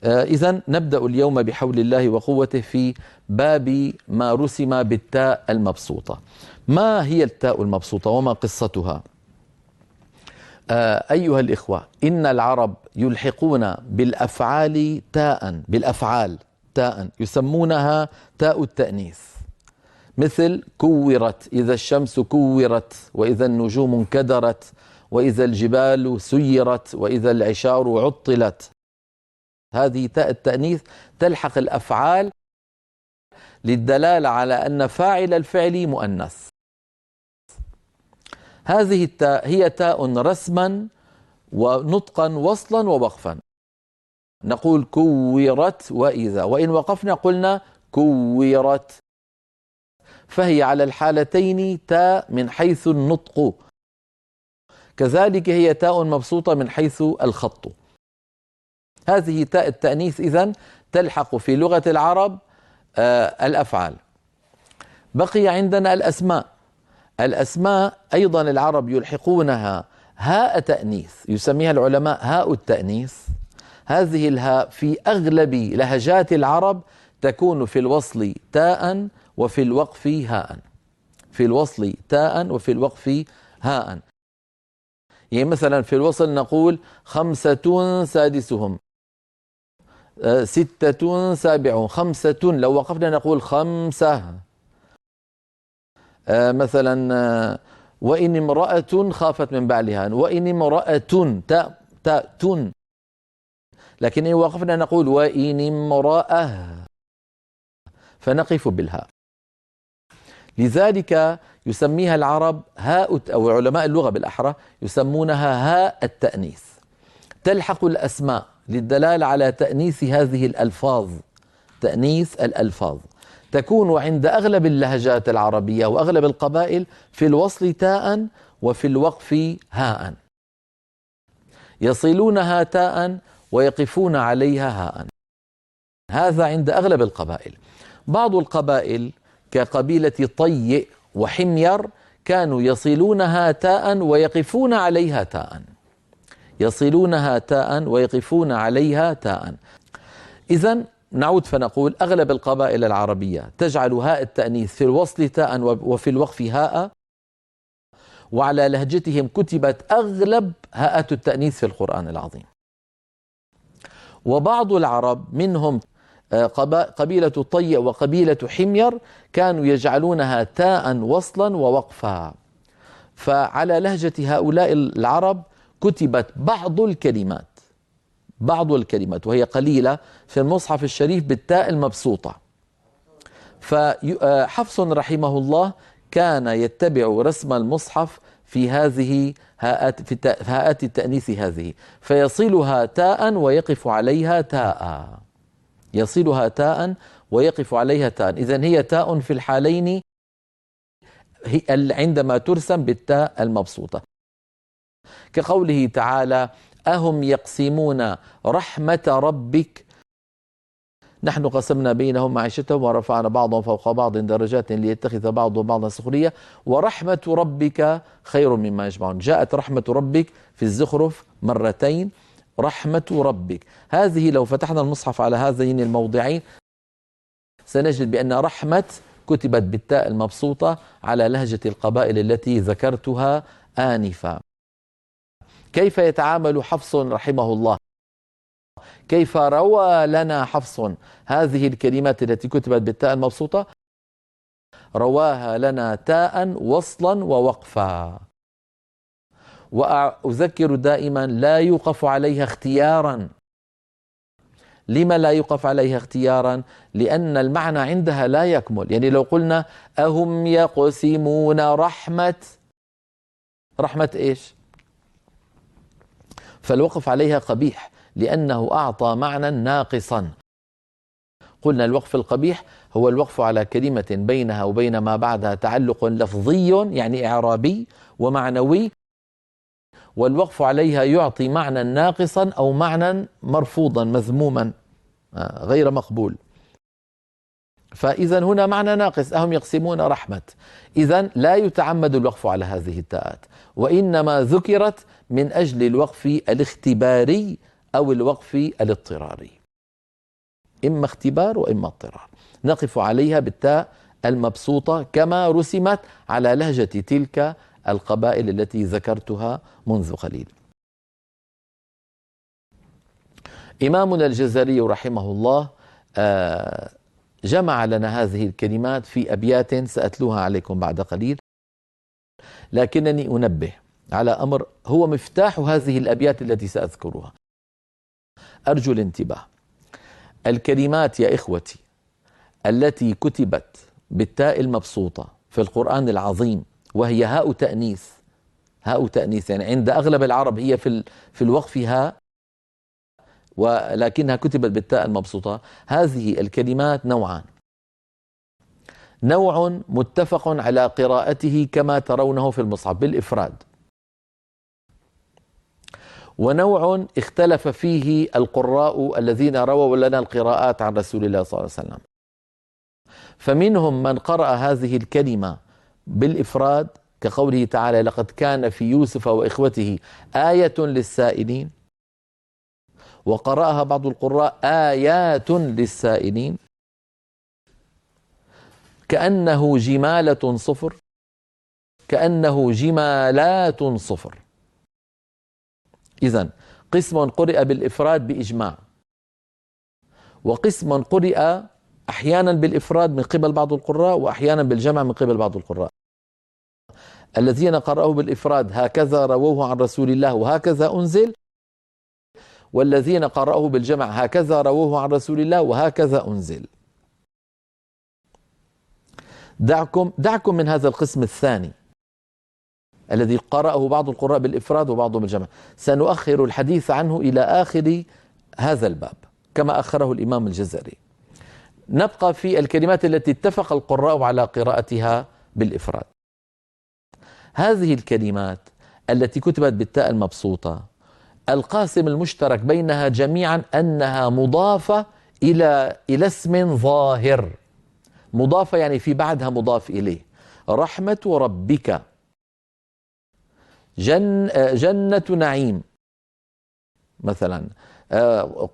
إذن نبدأ اليوم بحول الله وقوته في باب ما رسم بالتاء المبسوطة. ما هي التاء المبسوطة وما قصتها؟ أيها الإخوة، إن العرب يلحقون بالأفعال تاء يسمونها تاء التأنيث، مثل كورت، إذا الشمس كورت، وإذا النجوم انكدرت، وإذا الجبال سيرت، وإذا العشار عطلت. هذه تاء التأنيث تلحق الأفعال للدلالة على أن فاعل الفعل مؤنث. هذه التاء هي تاء رسما ونطقا وصلا ووقفا. نقول كورت وإذا، وإن وقفنا قلنا كورت، فهي على الحالتين تاء من حيث النطق، كذلك هي تاء مبسوطة من حيث الخط. هذه تاء التأنيث إذن تلحق في لغة العرب الأفعال. بقي عندنا الأسماء أيضا العرب يلحقونها هاء تأنيث، يسميها العلماء هاء التأنيث. هذه الهاء في أغلب لهجات العرب تكون في الوصل تاء وفي الوقف هاء، في الوصل تاء وفي الوقف هاء. يعني مثلا في الوصل نقول 5 سادسهم، 6 سابعهم، 5. لو وقفنا نقول 5. مثلا وإن امرأة خافت من بعلها، وإن امرأة تاء. لكن إن وقفنا نقول وإن امرأة، فنقف بالهاء. لذلك يسميها العرب هاء، أو علماء اللغة بالأحرى يسمونها هاء التأنيث. تلحق الأسماء للدلالة على تأنيث هذه الألفاظ. تأنيث الألفاظ تكون عند أغلب اللهجات العربية وأغلب القبائل في الوصل تاء وفي الوقف هاء. يصلونها تاء ويقفون عليها هاء. هذا عند أغلب القبائل. بعض القبائل كقبيلة طيء وحمير كانوا يصلونها تاء ويقفون عليها تاء، يصلونها تاء ويقفون عليها تاء. إذن نعود فنقول أغلب القبائل العربية تجعل هاء التأنيث في الوصل تاء وفي الوقف هاء، وعلى لهجتهم كتبت أغلب هاءات التأنيث في القرآن العظيم. وبعض العرب منهم قبيلة طيء وقبيلة حمير كانوا يجعلونها تاء وصلا ووقفا. فعلى لهجة هؤلاء العرب كتبت بعض الكلمات وهي قليلة في المصحف الشريف بالتاء المبسوطة. فحفص رحمه الله كان يتبع رسم المصحف في هذه هاءات التأنيث هذه، فيصلها تاء ويقف عليها تاء، يصلها تاء ويقف عليها تاء. إذن هي تاء في الحالين عندما ترسم بالتاء المبسوطة، كقوله تعالى أهم يقسمون رحمة ربك نحن قسمنا بينهم معيشتهم ورفعنا بعضهم فوق بعض درجات ليتخذ بعضهم بعضا سخرية ورحمة ربك خير مما يجمعون. جاءت رحمة ربك في الزخرف مرتين، رحمة ربك. هذه لو فتحنا المصحف على هذين الموضعين سنجد بأن رحمة كتبت بالتاء المبسوطة على لهجة القبائل التي ذكرتها آنفا. كيف يتعامل حفص رحمه الله؟ كيف روى لنا حفص هذه الكلمات التي كتبت بالتاء المبسوطة؟ رواها لنا تاء وصلا ووقفا. وأذكر دائما لا يوقف عليها اختيارا. لما لا يوقف عليها اختيارا؟ لأن المعنى عندها لا يكمل. يعني لو قلنا أهم يقسمون رحمة إيش؟ فالوقف عليها قبيح لأنه أعطى معنى ناقصا. قلنا الوقف القبيح هو الوقف على كلمة بينها وبين ما بعدها تعلق لفظي يعني إعرابي ومعنوي، والوقف عليها يعطي معنى ناقصا أو معنى مرفوضا مذموما غير مقبول. فإذا هنا معنى ناقص، أهم يقسمون رحمة. إذن لا يتعمد الوقف على هذه التاءات، وإنما ذكرت من أجل الوقف الاختباري أو الوقف الاضطراري. إما اختبار وإما اضطرار. نقف عليها بالتاء المبسوطة كما رسمت على لهجة تلك القبائل التي ذكرتها منذ قليل. إمامنا الجزري رحمه الله جمع لنا هذه الكلمات في أبيات سأتلوها عليكم بعد قليل، لكنني أنبه على أمر هو مفتاح هذه الأبيات التي سأذكرها. أرجو الانتباه. الكلمات يا إخوتي التي كتبت بالتاء المبسوطة في القرآن العظيم، وهي هاء تأنيث، هاء تأنيث يعني عند أغلب العرب هي في الوقف هاء، ولكنها كتبت بالتاء المبسوطة. هذه الكلمات نوعان: نوع متفق على قراءته كما ترونه في المصحف بالإفراد، ونوع اختلف فيه القراء الذين رووا لنا القراءات عن رسول الله صلى الله عليه وسلم. فمنهم من قرأ هذه الكلمة بالإفراد كقوله تعالى: لقد كان في يوسف وإخوته آية للسائلين، وقرأها بعض القراء آيات للسائلين، كأنه جمالة صفر، كأنه جمالات صفر. إذن قسم قرئ بالإفراد بإجماع، وقسم قرئ أحيانا بالإفراد من قبل بعض القراء، وأحيانا بالجمع من قبل بعض القراء. الذين قرأوه بالإفراد هكذا رووه عن رسول الله وهكذا أنزل، والذين قرأوه بالجمع هكذا رووه عن رسول الله وهكذا أنزل. دعكم من هذا القسم الثاني الذي قرأه بعض القراء بالإفراد وبعضهم بالجمع. سنؤخر الحديث عنه إلى آخر هذا الباب كما أخره الإمام الجزري. نبقى في الكلمات التي اتفق القراء على قراءتها بالإفراد. هذه الكلمات التي كتبت بالتاء المبسوطة القاسم المشترك بينها جميعا أنها مضافة إلى اسم ظاهر. مضافة يعني في بعدها مضاف إليه. رحمة ربك، جنة نعيم مثلا،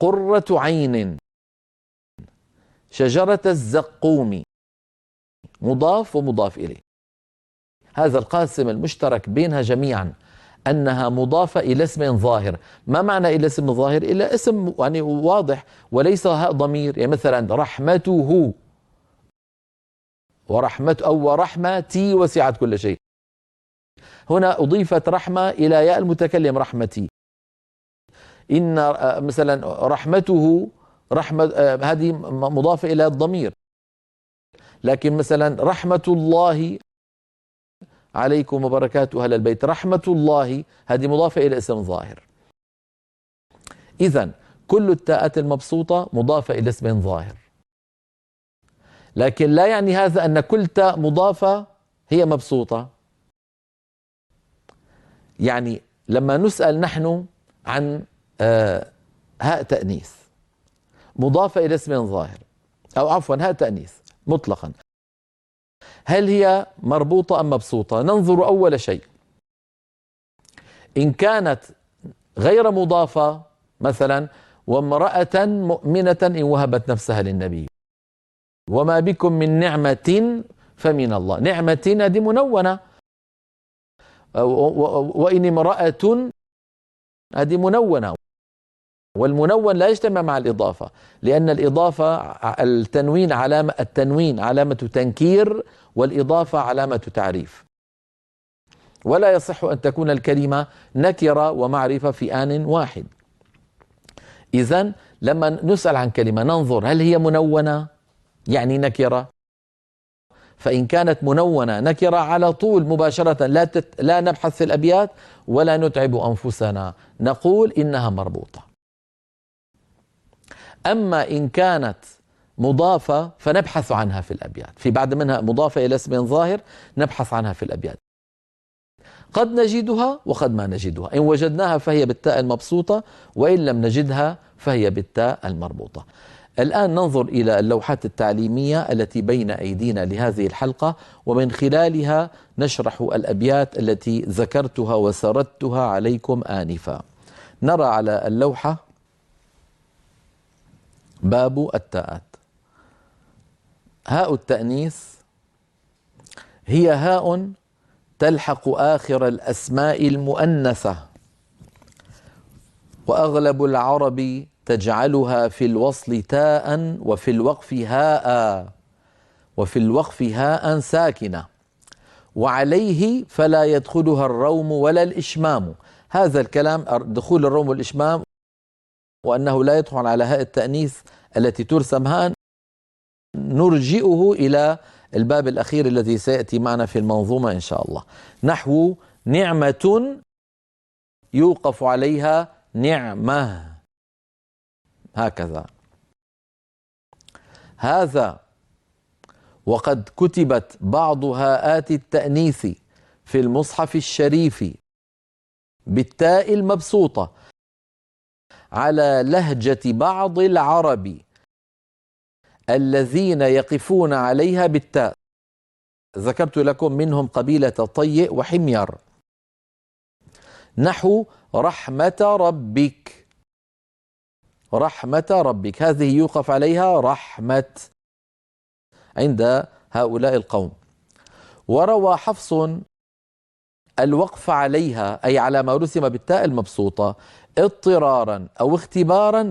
قرة عين، شجرة الزقوم، مضاف ومضاف إليه. هذا القاسم المشترك بينها جميعا أنها مضافة إلى اسم ظاهر. ما معنى إلى اسم ظاهر؟ إلى اسم يعني واضح وليس هاء ضمير. يعني مثلا رحمته ورحمتي وسعت كل شيء. هنا أضيفت رحمة إلى ياء المتكلم رحمتي. إن مثلا رحمته هذه مضافة إلى الضمير، لكن مثلا رحمة الله عليكم وبركاته أهل البيت، رحمة الله هذه مضافة إلى اسم ظاهر. إذن كل التاءات المبسوطة مضافة إلى اسم ظاهر، لكن لا يعني هذا أن كل تاء مضافة هي مبسوطة. يعني لما نسأل نحن عن هاء تأنيث مضافة إلى اسم ظاهر، أو عفوا هاء تأنيث مطلقا، هل هي مربوطة أم مبسوطة؟ ننظر أول شيء، إن كانت غير مضافة مثلا وامرأة مؤمنة إن وهبت نفسها للنبي وما بكم من نعمة فمن الله. نعمة هذه منونة، وإن امرأة هذه منونة، والمنون لا يجتمع مع الإضافة، لأن الإضافة التنوين علامة تنكير، والإضافة علامة تعريف، ولا يصح أن تكون الكلمة نكرة ومعرفة في آن واحد. إذن لما نسأل عن كلمة ننظر هل هي منونة يعني نكرة، فإن كانت منونة نكرة على طول مباشرة لا نبحث في الأبيات ولا نتعب أنفسنا، نقول إنها مربوطة. أما إن كانت مضافة فنبحث عنها في الأبيات، في بعد منها مضافة إلى اسم ظاهر نبحث عنها في الأبيات، قد نجدها وقد ما نجدها. إن وجدناها فهي بالتاء المبسوطة، وإن لم نجدها فهي بالتاء المربوطة. الآن ننظر إلى اللوحات التعليمية التي بين أيدينا لهذه الحلقة، ومن خلالها نشرح الأبيات التي ذكرتها وسردتها عليكم آنفا. نرى على اللوحة باب التاءات. هاء التأنيث هي هاء تلحق آخر الأسماء المؤنثة، وأغلب العرب تجعلها في الوصل تاء وفي الوقف هاء، وفي الوقف هاء ساكنة، وعليه فلا يدخلها الروم ولا الإشمام. هذا الكلام دخول الروم والإشمام وأنه لا يدخل على هاء التأنيث التي ترسم هاء نرجئه إلى الباب الأخير الذي سيأتي معنا في المنظومة إن شاء الله. نحو نعمة يوقف عليها نعمة، هكذا. هذا وقد كتبت بعض هاءات التأنيث في المصحف الشريف بالتاء المبسوطة على لهجة بعض العرب الذين يقفون عليها بالتاء. ذكرت لكم منهم قبيلة طيء وحمير. نحو رحمة ربك، رحمة ربك، هذه يوقف عليها رحمة عند هؤلاء القوم. وروى حفص الوقف عليها، أي على ما رسم بالتاء المبسوطة، اضطرارا أو اختبارا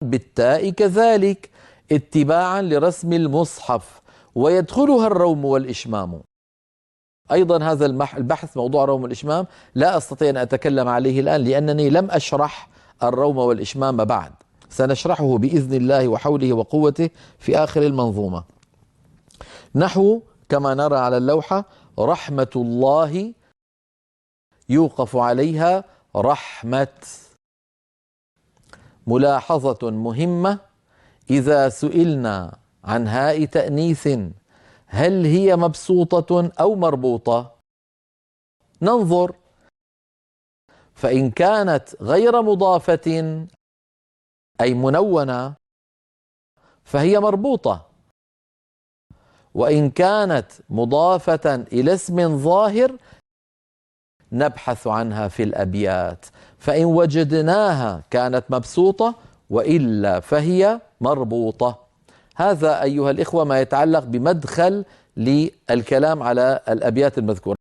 بالتاء كذلك اتباعا لرسم المصحف، ويدخلها الروم والإشمام. أيضا هذا البحث موضوع الروم والإشمام لا أستطيع أن أتكلم عليه الآن لأنني لم أشرح الروم والإشمام بعد، سنشرحه بإذن الله وحوله وقوته في آخر المنظومة. نحو كما نرى على اللوحة رحمة الله يوقف عليها رحمة. ملاحظة مهمة: إذا سئلنا عن هاء تأنيث هل هي مبسوطة أو مربوطة؟ ننظر، فإن كانت غير مضافة أي منونة فهي مربوطة، وإن كانت مضافة إلى اسم ظاهر نبحث عنها في الأبيات، فإن وجدناها كانت مبسوطة وإلا فهي مربوطة. هذا أيها الإخوة ما يتعلق بمدخل للكلام على الأبيات المذكورة.